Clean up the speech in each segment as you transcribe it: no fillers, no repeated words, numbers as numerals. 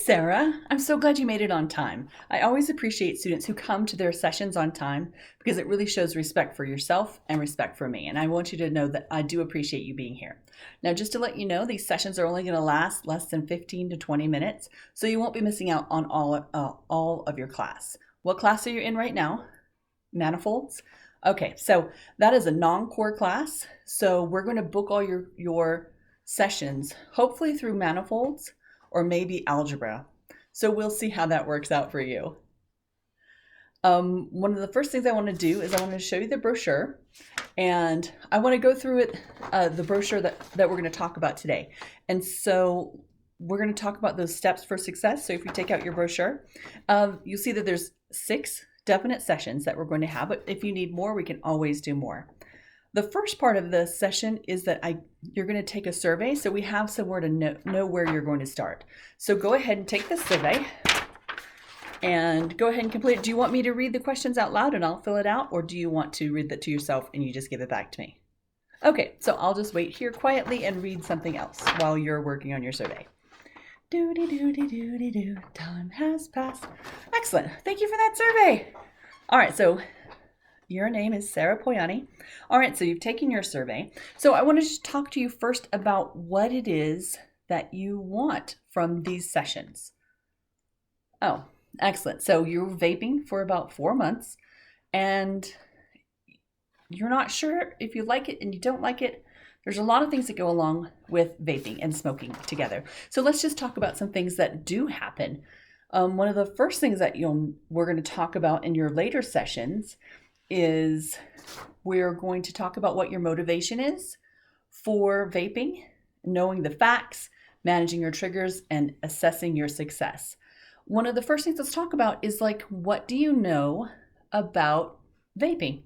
Sarah. I'm so glad you made it on time. I always appreciate students who come to their sessions on time because it really shows respect for yourself and respect for me. And I want you to know that I do appreciate you being here. Now, just to let you know, these sessions are only going to last less than 15 to 20 minutes, so you won't be missing out on all of your class. What class are you in right now? Manifolds? Okay, so that is a non-core class. So we're going to book all your sessions, hopefully through manifolds or maybe algebra. So we'll see how that works out for you. One of the first things I want to do is I want to show you the brochure, and I want to go through it, the brochure that we're going to talk about today. And so we're going to talk about those steps for success. So if you take out your brochure, you'll see that there's 6 definite sessions that we're going to have, but if you need more, we can always do more. The first part of the session is that you're going to take a survey, so we have somewhere to know where you're going to start. So go ahead and take this survey and go ahead and complete it. Do you want me to read the questions out loud and I'll fill it out, or do you want to read that to yourself and you just give it back to me? Okay, so I'll just wait here quietly and read something else while you're working on your survey. Do-de-do-de-do-de-do, time has passed. Excellent, thank you for that survey. All right, so your name is Sarah Poiani. All right, so you've taken your survey. So I want to just talk to you first about what it is that you want from these sessions. Oh, excellent. So you're vaping for about 4 months and you're not sure if you like it and you don't like it. There's a lot of things that go along with vaping and smoking together. So let's just talk about some things that do happen. One of the first things that we're going to talk about in your later sessions is we're going to talk about what your motivation is for vaping, knowing the facts, managing your triggers, and assessing your success. One of the first things let's talk about is what do you know about vaping?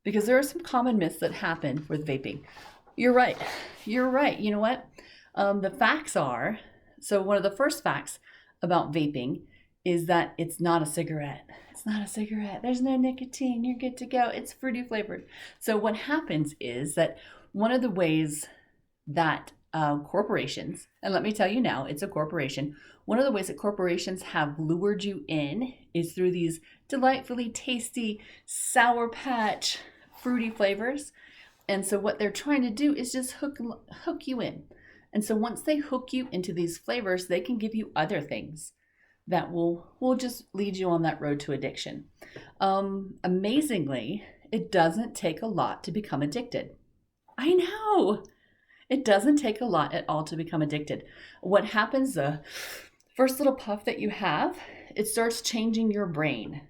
Because there are some common myths that happen with vaping. You're right. You know what? The facts are, so one of the first facts about vaping is that it's not a cigarette. It's not a cigarette. There's no nicotine. You're good to go. It's fruity flavored. So what happens is that one of the ways that corporations, and let me tell you now, it's a corporation. One of the ways that corporations have lured you in is through these delightfully tasty Sour Patch fruity flavors. And so what they're trying to do is just hook you in. And so once they hook you into these flavors, they can give you other things that will just lead you on that road to addiction. Amazingly, it doesn't take a lot to become addicted. I know. It doesn't take a lot at all to become addicted. What happens, the first little puff that you have, it starts changing your brain.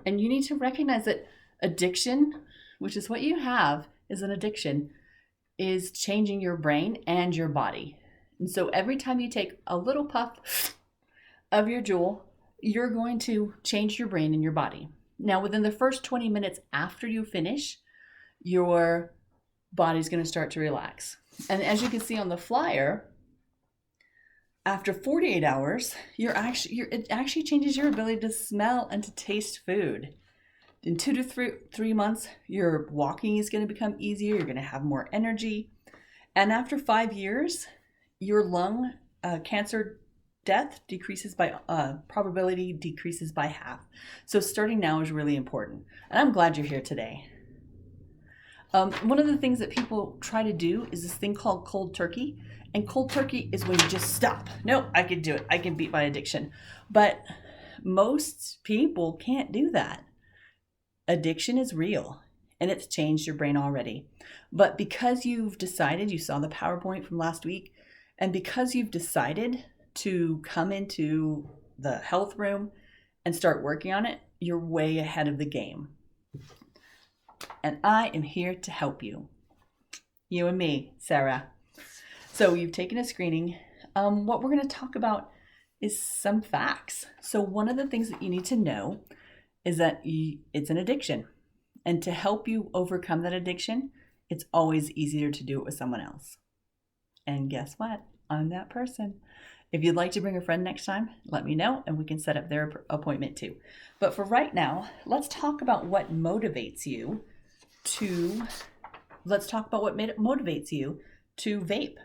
And you need to recognize that addiction, which is what you have, is an addiction, is changing your brain and your body. And so every time you take a little puff of your Juul, you're going to change your brain and your body. Now, within the first 20 minutes after you finish, your body's going to start to relax. And as you can see on the flyer, after 48 hours, it actually changes your ability to smell and to taste food. In 2 to 3 months, your walking is going to become easier. You're going to have more energy. And after 5 years, your lung cancer death decreases by probability decreases by half. So starting now is really important. And I'm glad you're here today. One of the things that people try to do is this thing called cold turkey. And cold turkey is when you just stop. Nope, I can do it. I can beat my addiction. But most people can't do that. Addiction is real and it's changed your brain already. But because you've decided, you saw the PowerPoint from last week, and because you've decided to come into the health room and start working on it, you're way ahead of the game. And I am here to help you. You and me, Sarah. So you've taken a screening. What we're going to talk about is some facts. So one of the things that you need to know is that it's an addiction. And to help you overcome that addiction, it's always easier to do it with someone else. And guess what? I'm that person. If you'd like to bring a friend next time, let me know and we can set up their appointment too. But for right now, let's talk about what motivates you to vape.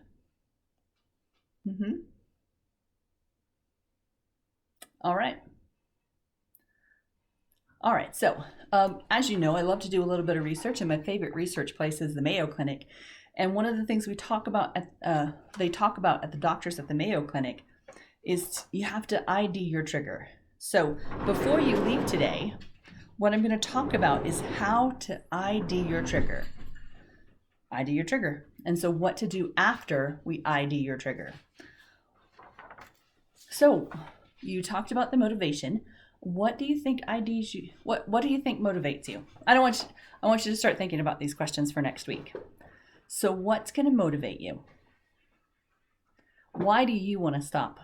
All right. All right. So, as you know, I love to do a little bit of research, and my favorite research place is the Mayo Clinic. And one of the things we talk about they talk about at the doctors at the Mayo Clinic is you have to ID your trigger. So before you leave today, what I'm going to talk about is how to ID your trigger. ID your trigger. And so what to do after we ID your trigger. So you talked about the motivation. What do you think IDs you? What do you think motivates you? I want you to start thinking about these questions for next week. So what's going to motivate you? Why do you want to stop?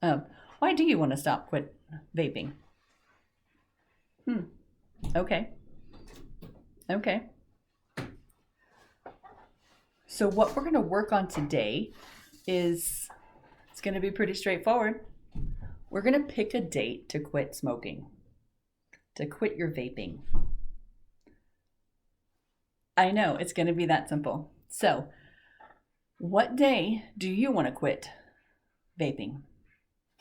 Why do you want to stop quit vaping? Okay. So what we're going to work on today is, it's going to be pretty straightforward. We're going to pick a date to quit smoking, to quit your vaping. I know, it's going to be that simple. So what day do you want to quit vaping?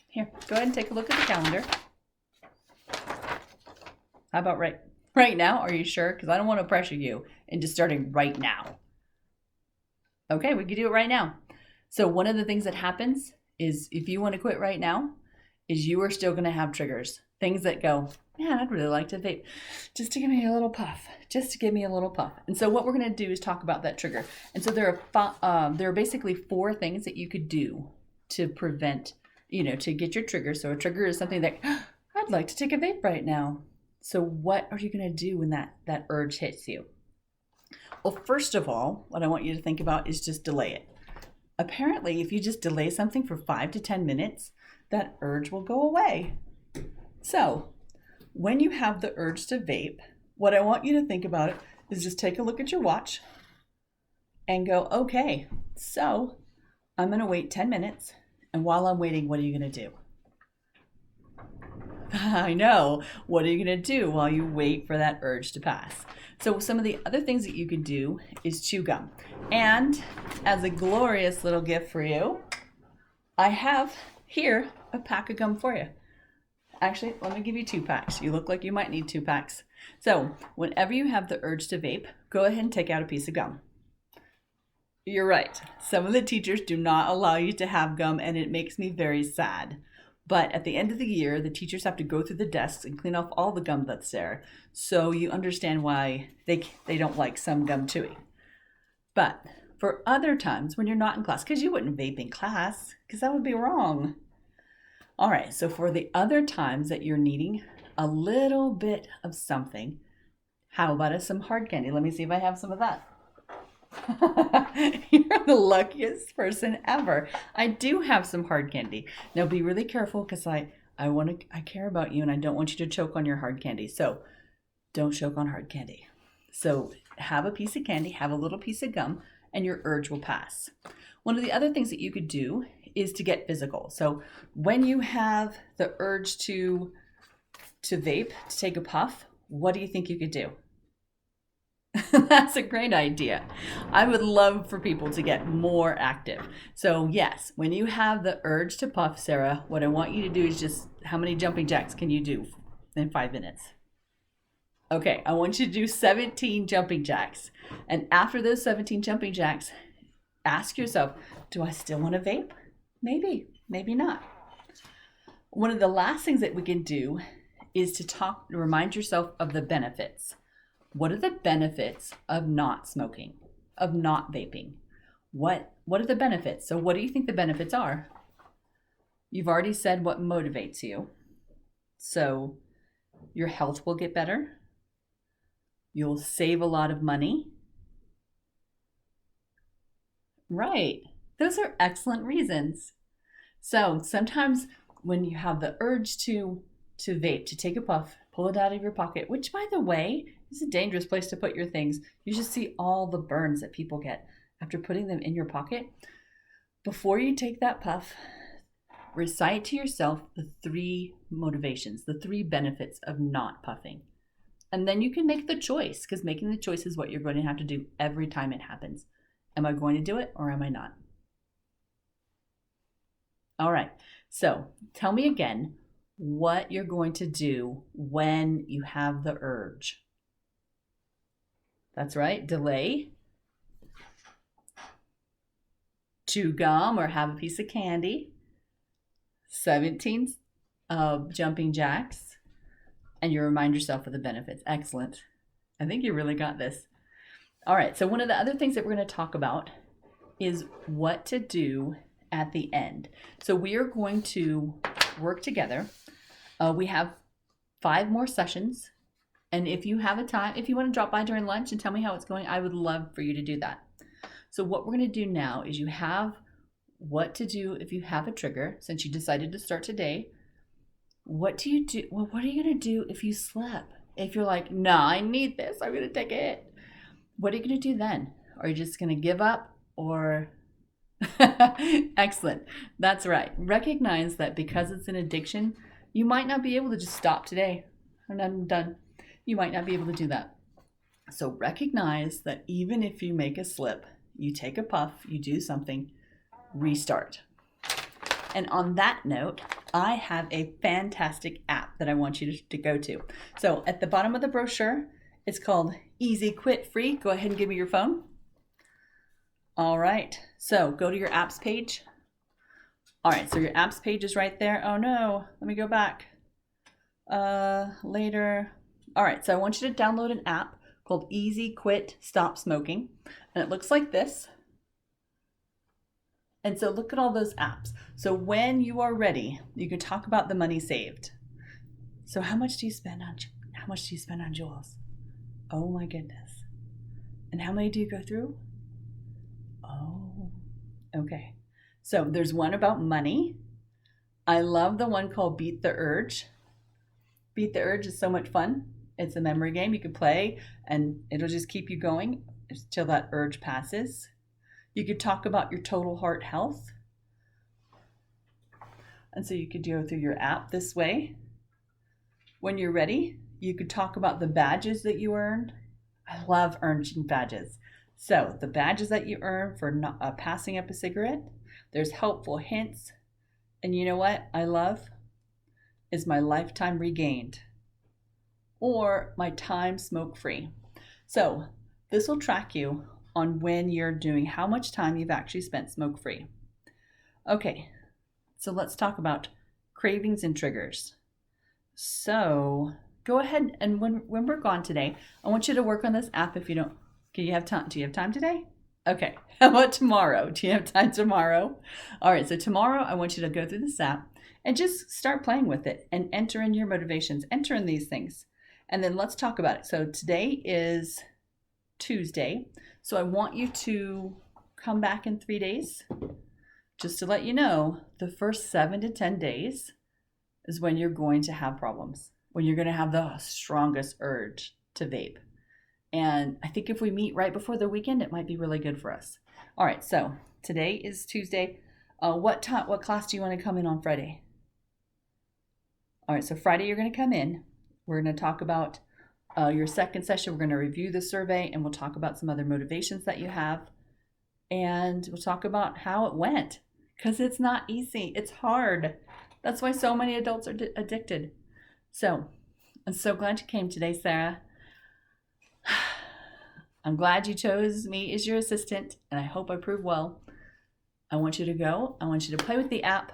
Here, go ahead and take a look at the calendar. How about right now? Are you sure? Because I don't want to pressure you into starting right now. Okay, we can do it right now. So one of the things that happens is if you want to quit right now, is you are still going to have triggers. Things that go, man, I'd really like to vape just to give me a little puff, just to give me a little puff. And so what we're going to do is talk about that trigger. And so there are basically 4 things that you could do to prevent, to get your trigger. So a trigger is something that, I'd like to take a vape right now. So what are you going to do when that urge hits you? Well, first of all, what I want you to think about is just delay it. Apparently, if you just delay something for 5 to 10 minutes, that urge will go away. So when you have the urge to vape, what I want you to think about it is just take a look at your watch and go, okay, so I'm going to wait 10 minutes. And while I'm waiting, what are you going to do? I know. What are you going to do while you wait for that urge to pass? So some of the other things that you can do is chew gum. And as a glorious little gift for you, I have here a pack of gum for you. Actually, let me give you 2 packs. You look like you might need 2 packs. So whenever you have the urge to vape, go ahead and take out a piece of gum. You're right. Some of the teachers do not allow you to have gum, and it makes me very sad. But at the end of the year, the teachers have to go through the desks and clean off all the gum that's there. So you understand why they don't like some gum chewing. But for other times when you're not in class, because you wouldn't vape in class, because that would be wrong. All right, so for the other times that you're needing a little bit of something, how about some hard candy? Let me see if I have some of that. You're the luckiest person ever. I do have some hard candy. Now be really careful because I care about you and I don't want you to choke on your hard candy. So don't choke on hard candy. So have a piece of candy, have a little piece of gum, and your urge will pass. One of the other things that you could do is to get physical. So when you have the urge to vape, to take a puff, what do you think you could do? That's a great idea. I would love for people to get more active. So yes, when you have the urge to puff, Sarah, what I want you to do is just, how many jumping jacks can you do in 5 minutes? Okay, I want you to do 17 jumping jacks. And after those 17 jumping jacks, ask yourself, do I still want to vape? Maybe, maybe not. One of the last things that we can do is to remind yourself of the benefits. What are the benefits of not smoking, of not vaping? What are the benefits? So what do you think the benefits are? You've already said what motivates you. So your health will get better. You'll save a lot of money. Right. Those are excellent reasons. So sometimes when you have the urge to vape, to take a puff, pull it out of your pocket, which by the way, is a dangerous place to put your things. You should see all the burns that people get after putting them in your pocket. Before you take that puff, recite to yourself the 3 motivations, the 3 benefits of not puffing. And then you can make the choice, because making the choice is what you're going to have to do every time it happens. Am I going to do it or am I not? All right. So tell me again, what you're going to do when you have the urge. That's right, delay, chew gum or have a piece of candy, 17 jumping jacks, and you remind yourself of the benefits. Excellent. I think you really got this. All right, so one of the other things that we're going to talk about is what to do at the end. So we are going to work together. We have 5 more sessions. And if you have a time, if you want to drop by during lunch and tell me how it's going, I would love for you to do that. So what we're going to do now is you have what to do if you have a trigger, since you decided to start today. What do you do? Well, what are you going to do if you slip? If you're like, no, I need this, I'm going to take it. What are you going to do then? Are you just going to give up or... Excellent. That's right. Recognize that because it's an addiction, you might not be able to just stop today. I'm done. You might not be able to do that. So recognize that even if you make a slip, you take a puff, you do something, restart. And on that note, I have a fantastic app that I want you to go to. So at the bottom of the brochure, it's called Easy Quit Free. Go ahead and give me your phone. All right, so go to your apps page. All right, so your apps page is right there. Oh no, let me go back. Later. All right, so I want you to download an app called Easy Quit Stop Smoking. And it looks like this. And so look at all those apps. So when you are ready, you can talk about the money saved. So how much do you spend on Juuls? Oh my goodness. And how many do you go through? Oh, okay. So there's one about money. I love the one called Beat the Urge. Beat the Urge is so much fun. It's a memory game you can play and it'll just keep you going until that urge passes. You could talk about your total heart health. And so you could go through your app this way. When you're ready, you could talk about the badges that you earned. I love earning badges. So the badges that you earn for not, passing up a cigarette, there's helpful hints. And you know what I love? Is my lifetime regained or my time smoke-free. So this will track you on when you're doing how much time you've actually spent smoke-free. Okay, so let's talk about cravings and triggers. So go ahead and when we're gone today, I want you to work on this app if you don't. Do you have time today? Okay, how about tomorrow? Do you have time tomorrow? All right, so tomorrow I want you to go through this app and just start playing with it and enter in your motivations, enter in these things. And then let's talk about it. So today is Tuesday. So I want you to come back in 3 days. Just to let you know, the first 7 to 10 days is when you're going to have problems, when you're going to have the strongest urge to vape. And I think if we meet right before the weekend, it might be really good for us. All right, so today is Tuesday. What class do you want to come in on Friday? All right, so Friday you're going to come in. We're going to talk about your second session. We're going to review the survey and we'll talk about some other motivations that you have. And we'll talk about how it went because it's not easy. It's hard. That's why so many adults are addicted. So I'm so glad you came today, Sarah. I'm glad you chose me as your assistant and I hope I prove well. I want you to go. I want you to play with the app,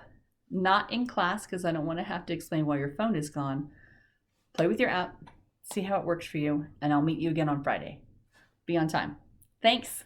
not in class because I don't want to have to explain why your phone is gone. Play with your app, see how it works for you, and I'll meet you again on Friday. Be on time. Thanks.